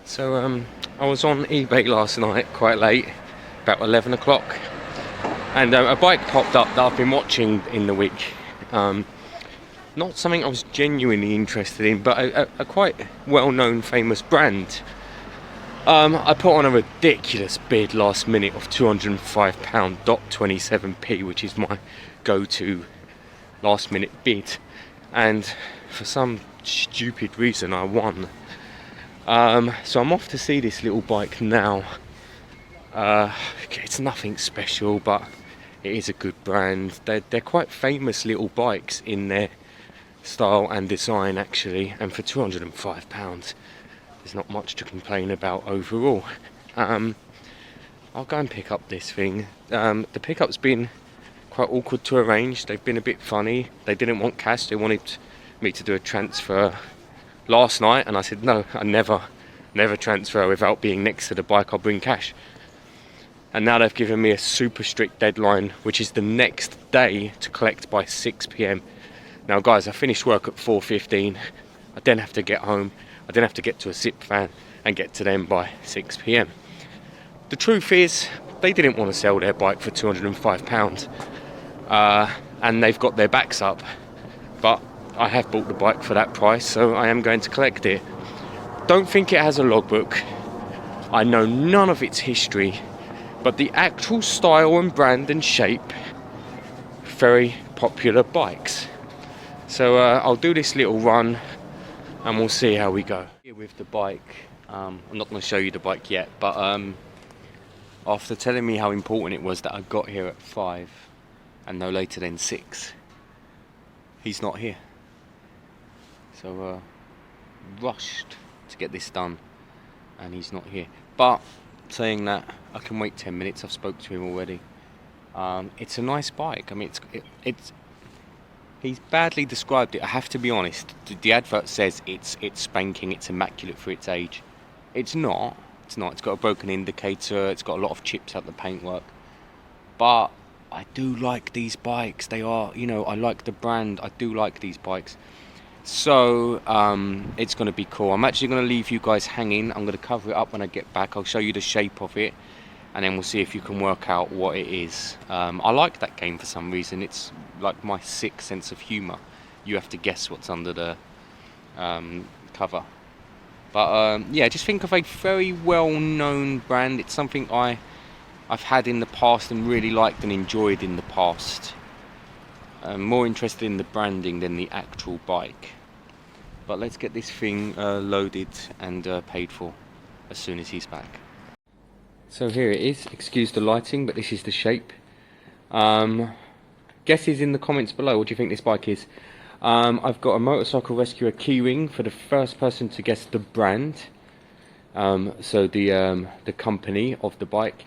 So I was on eBay last night quite late, about 11 o'clock, and a bike popped up that I've been watching in the week. Not something I was genuinely interested in, but a quite well-known famous brand. I put on a ridiculous bid last minute of £205.27p, which is my go-to last minute bid, and for some stupid reason I won. So I'm off to see this little bike now. It's nothing special, but it is a good brand. They're quite famous little bikes in their style and design actually, and for £205 there's not much to complain about overall. I'll go and pick up this thing. The pickup's been quite awkward to arrange. They've been a bit funny. They didn't want cash, they wanted me to do a transfer last night, and I said no, I never transfer without being next to the bike. I'll bring cash. And now they've given me a super strict deadline, which is the next day, to collect by 6 p.m. Now guys, I finished work at 4:15. I then have to get home, I then have to get to a zip van and get to them by 6 p.m. The truth is, they didn't want to sell their bike for £205, and they've got their backs up, but I have bought the bike for that price, so I am going to collect it. Don't think it has a logbook. I know none of its history, but the actual style and brand and shape, very popular bikes. So I'll do this little run and we'll see how we go. Here with the bike, I'm not going to show you the bike yet, but after telling me how important it was that I got here at 5 and no later than 6, he's not here. So rushed to get this done and he's not here. But saying that, I can wait 10 minutes. I've spoke to him already. It's a nice bike. I mean, it's he's badly described it, I have to be honest. The advert says it's spanking, it's immaculate for its age. It's not. It's got a broken indicator, it's got a lot of chips out the paintwork. But I do like these bikes. They are, I like the brand. I do like these bikes. So it's going to be cool. I'm actually going to leave you guys hanging. I'm going to cover it up when I get back. I'll show you the shape of it, and then we'll see if you can work out what it is. I like that game for some reason. It's like my sick sense of humour. You have to guess what's under the cover. But yeah, just think of a very well-known brand. It's something I've had in the past and really liked and enjoyed in the past. I'm more interested in the branding than the actual bike. But let's get this thing loaded and paid for as soon as he's back. So here it is. Excuse the lighting, but this is the shape. Guesses in the comments below. What do you think this bike is? I've got a Motorcycle Rescuer keyring for the first person to guess the brand. So the company of the bike.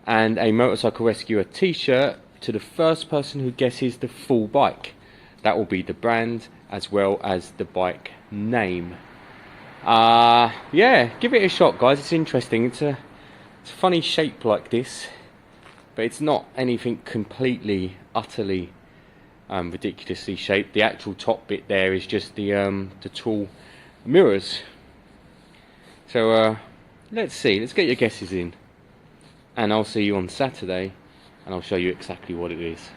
And a Motorcycle Rescuer t-shirt to the first person who guesses the full bike. That will be the brand as well as the bike name. Yeah, give it a shot guys, it's interesting. It's a funny shape like this, but it's not anything completely, utterly ridiculously shaped. The actual top bit there is just the tall mirrors. So let's see, let's get your guesses in, and I'll see you on Saturday and I'll show you exactly what it is.